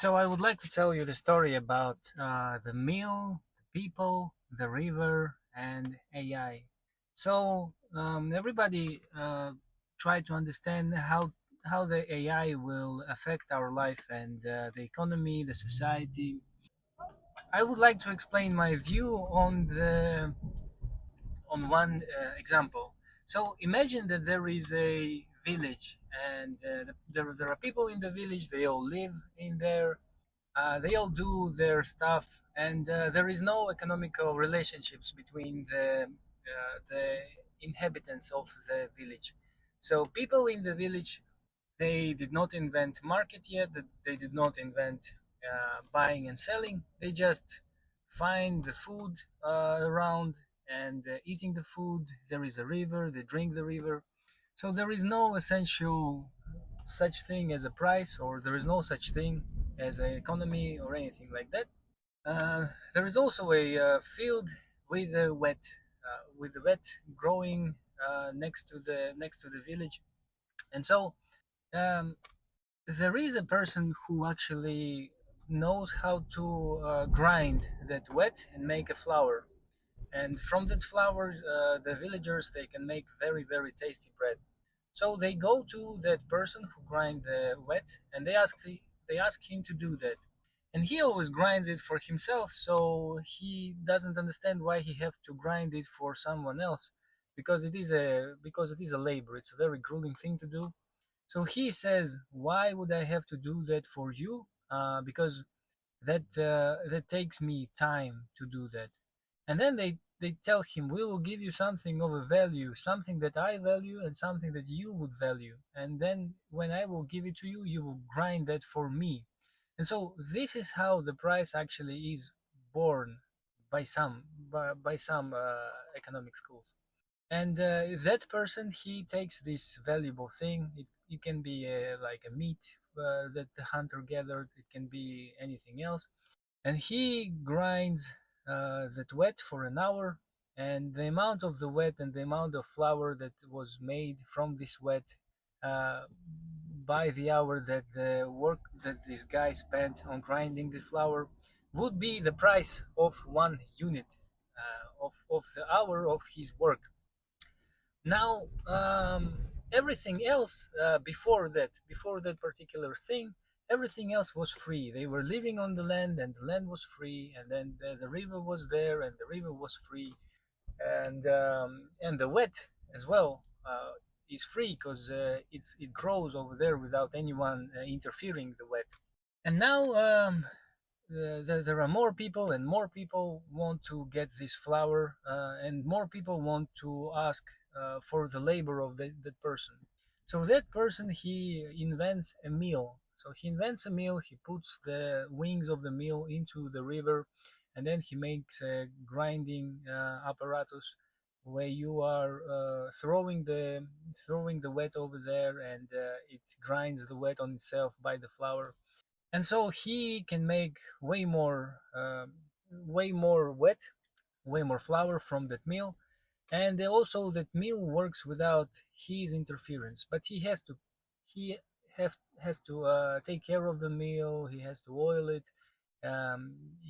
So I would like to tell you the story about the meal, the people, the river, and AI. So everybody try to understand how the AI will affect our life and the economy, the society. I would like to explain my view on one example. So imagine that there is a village, and there are people in the village. They all live in there. They all do their stuff, and there is no economical relationships between the inhabitants of the village. So people in the village, they did not invent market yet. They did not invent buying and selling. They just find the food around and eating the food. There is a river. They drink the river. So there is no essential such thing as a price, or there is no such thing as an economy or anything like that. There is also a field with a wet growing next to the village, and so um, there is a person who actually knows how to grind that wet and make a flour. And from that flour, the villagers they can make very tasty bread. So they go to that person who grind the wet, and they ask him to do that. And he always grinds it for himself, so he doesn't understand why he have to grind it for someone else, because it is a labor. It's a very grueling thing to do. So he says, "Why would I have to do that for you? Because that takes me time to do that." And then they tell him, "We will give you something of a value, something that I value and something that you would value. And then when I will give it to you, you will grind that for me." And so this is how the price actually is born by some economic schools. And that person, he takes this valuable thing. It can be like a meat that the hunter gathered. It can be anything else, and he grinds that wet for an hour. And the amount of the wet and the amount of flour that was made from this wet, uh, by the hour that the work that this guy spent on grinding the flour, would be the price of 1 unit of the hour of his work. Now, everything else before that particular thing, everything else was free. They were living on the land, and the land was free, and then the river was there, and the river was free, and the wet as well is free because it grows over there without anyone interfering the wet. And now there are more people, and more people want to get this flour, and more people want to ask for the labor of that person. So that person, he invents a mill. So he invents a mill. He puts the wings of the mill into the river, and then he makes a grinding apparatus where you are throwing the wet over there, and it grinds the wet on itself by the flour. And so he can make way more wet, way more flour from that mill. And also that mill works without his interference, but he has to take care of the mill. He has to oil it.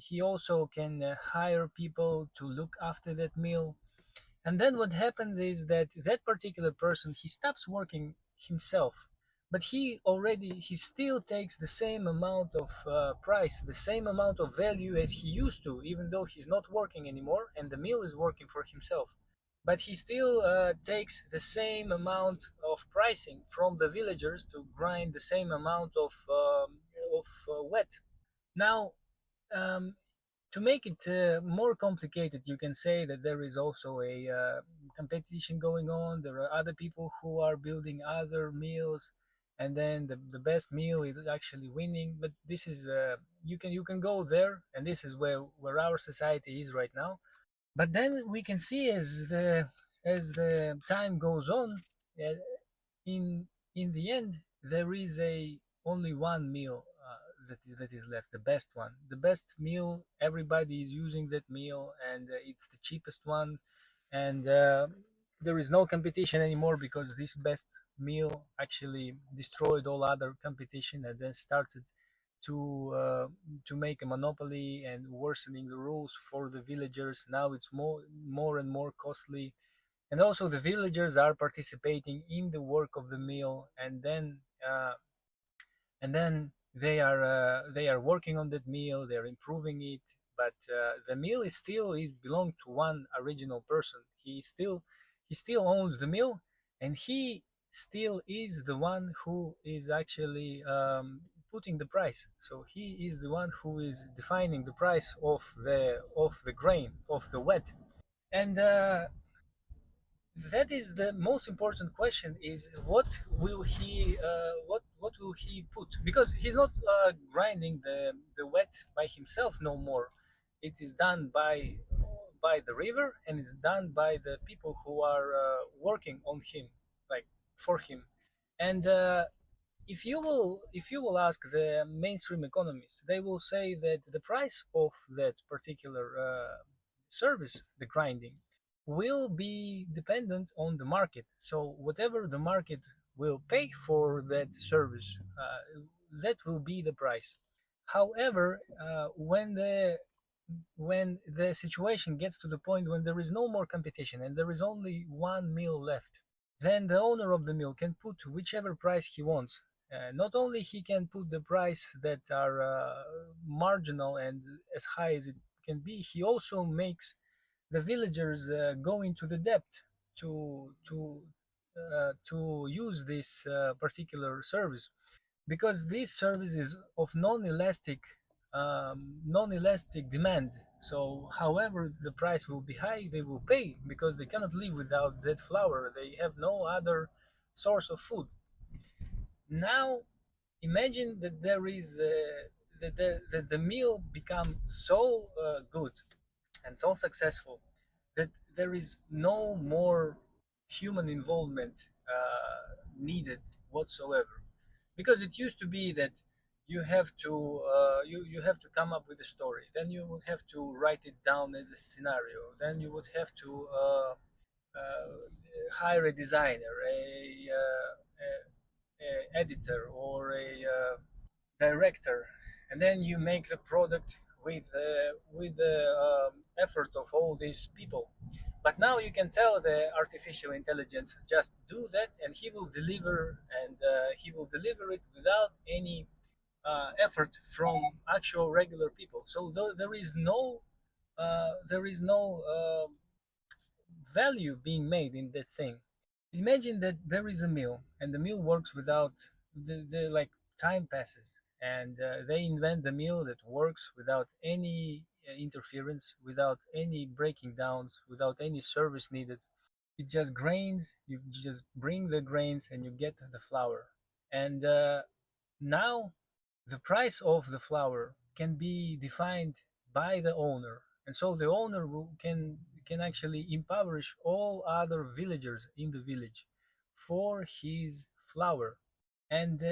He also can hire people to look after that mill. And then what happens is that that particular person, he stops working himself, but he still takes the same amount of price, the same amount of value as he used to, even though he's not working anymore and the mill is working for himself. But he still takes the same amount of pricing from the villagers to grind the same amount of wet. Now, um, to make it more complicated, you can say that there is also a competition going on. There are other people who are building other meals, and then the best meal is actually winning. But this is you can go there, and this is where our society is right now. But then we can see as the time goes on, uh, in the end, there is a only one meal that is left, the best one, the best meal. Everybody is using that meal, and it's the cheapest one, and there is no competition anymore because this best meal actually destroyed all other competition and then started to make a monopoly and worsening the rules for the villagers. Now it's more and more costly, and also the villagers are participating in the work of the mill, and then they are working on that meal, they're improving it, but the meal is still is belong to one original person. He still owns the meal, and he still is the one who is actually putting the price. So he is the one who is defining the price of the grain, of the wheat. And that is the most important question: is what will he put, because he's not grinding the wet by himself no more. It is done by the river, and it's done by the people who are working on him, like for him. And if you will ask the mainstream economists, they will say that the price of that particular service, the grinding, will be dependent on the market. So whatever the market will pay for that service, that will be the price. However, when the situation gets to the point when there is no more competition and there is only one mill left, then the owner of the mill can put whichever price he wants. Not only he can put the price that are marginal and as high as it can be, he also makes the villagers go into the depth to use this particular service, because this service is of non-elastic demand. So however the price will be high, they will pay, because they cannot live without that flour. They have no other source of food. Now imagine that there is that the meal become so good and so successful that there is no more human involvement needed whatsoever. Because it used to be that you have to come up with a story, then you would have to write it down as a scenario, then you would have to hire a designer, a editor, or a director, and then you make the product with the effort of all these people. But now you can tell the artificial intelligence just do that, and he will deliver it without any effort from actual regular people. So there is no value being made in that thing. Imagine that there is a mill, and the mill works without the like time passes, and they invent the mill that works without any interference, without any breaking downs, without any service needed. It just grains. You just bring the grains, and you get the flour. And now the price of the flour can be defined by the owner, and so the owner can actually impoverish all other villagers in the village for his flour. And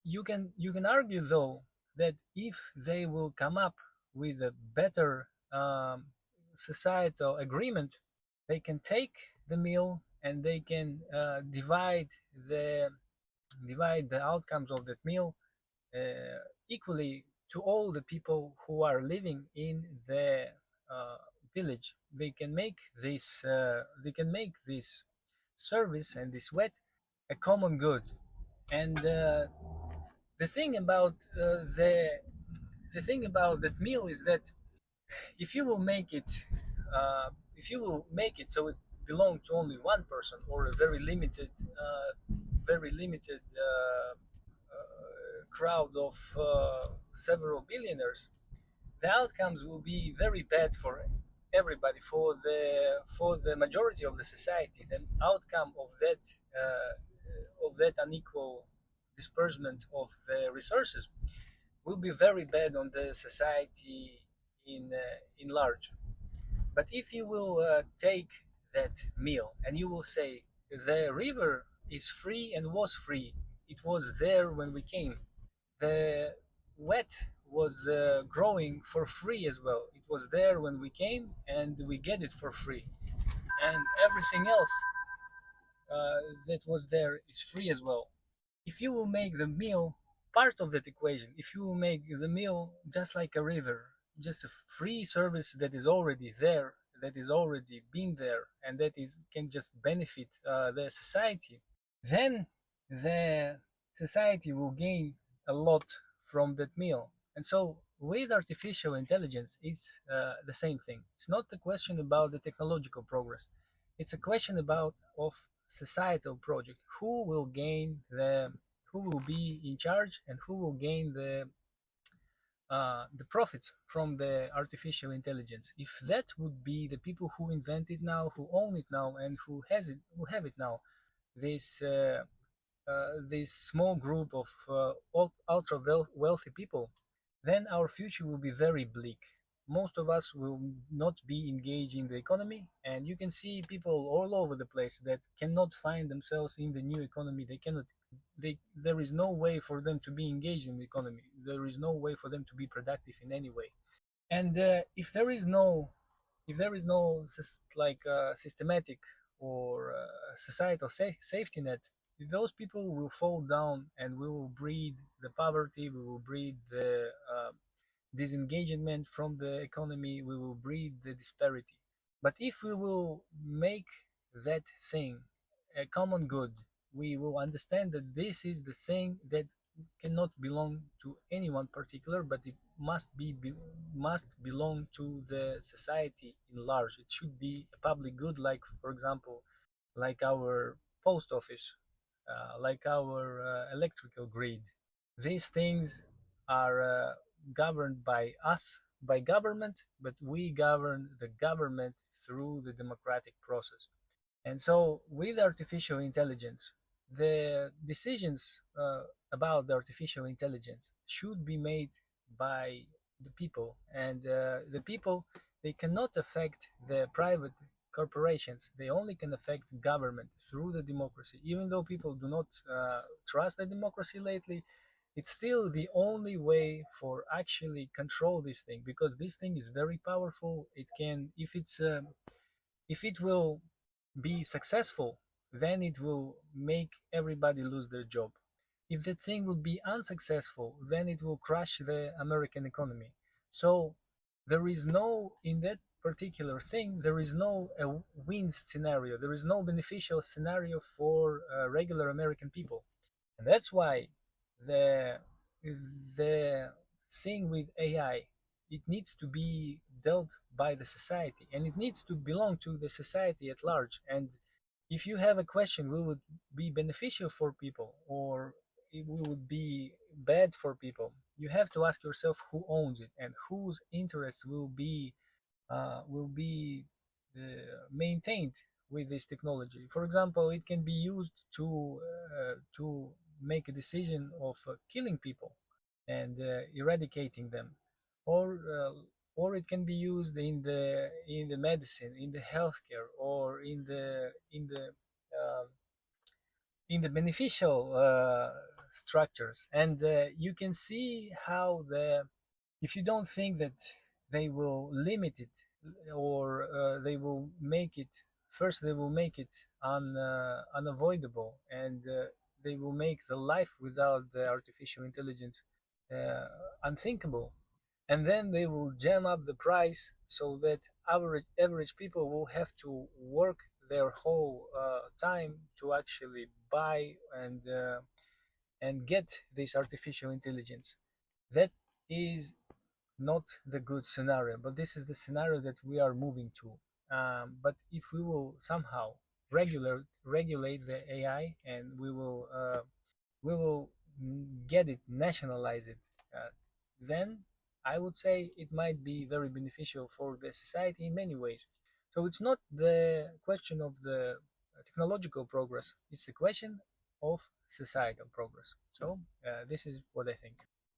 you can argue though that if they will come up with a better societal agreement, they can take the meal and they can the divide the outcomes of that meal equally to all the people who are living in the uh, village. They can make this service and this wet a common good. And the thing about the thing about that meal is that if you will make it so it belong to only one person, or a very limited crowd of several billionaires, the outcomes will be very bad for everybody, for the majority of the society. The outcome of that unequal disbursement of the resources will be very bad on the society in large. But if you will take that meal and you will say the river is free and was free, it was there when we came. The wheat was growing for free as well. It was there when we came, and we get it for free. And everything else that was there is free as well. If you will make the meal part of that equation. If you make the meal just like a river, just a free service that is already there, that is already been there, and that is can just benefit the society, then the society will gain a lot from that meal. And so with artificial intelligence, it's the same thing. It's not a question about the technological progress. It's a question about of societal project. Who will be in charge, and who will gain the profits from the artificial intelligence. If that would be the people who invent it now, who own it now, and who have it now, this this small group of ultra wealthy people, then our future will be very bleak. Most of us will not be engaged in the economy, and you can see people all over the place that cannot find themselves in the new economy. They cannot. There is no way for them to be engaged in the economy. There is no way for them to be productive in any way. And if there is no systematic or societal safety net, those people will fall down, and we will breed the poverty, we will breed the disengagement from the economy, we will breed the disparity. But if we will make that thing a common good, we will understand that this is the thing that cannot belong to anyone particular, but it must belong to the society in large. It should be a public good, like for example, like our post office, like our electrical grid. These things are governed by us, by government, but we govern the government through the democratic process. And so, with artificial intelligence, the decisions about the artificial intelligence should be made by the people, and the people, they cannot affect the private corporations. They only can affect government through the democracy. Even though people do not trust the democracy lately, it's still the only way for actually control this thing, because this thing is very powerful. It can, if it will be successful, then it will make everybody lose their job. If the thing will be unsuccessful, then it will crush the American economy. So there is no, in that particular thing, there is no a win scenario. There is no beneficial scenario for regular American people. And that's why the the thing with AI, it needs to be dealt by the society, and it needs to belong to the society at large. And if you have a question, will it be beneficial for people, or it would be bad for people, you have to ask yourself who owns it and whose interests will be maintained with this technology. For example, it can be used to make a decision of killing people and eradicating them, or it can be used in the medicine, in the healthcare, or in the beneficial structures. And you can see how the if you don't think that they will limit it, or they will make it first, they will make it unavoidable, and they will make the life without the artificial intelligence uh, unthinkable, and then they will jam up the price so that average people will have to work their whole time to actually buy and get this artificial intelligence. That is not the good scenario, but this is the scenario that we are moving to. But if we will somehow regulate the AI, and we will get it, nationalize it, then I would say it might be very beneficial for the society in many ways. So it's not the question of the technological progress; it's the question of societal progress. So this is what I think.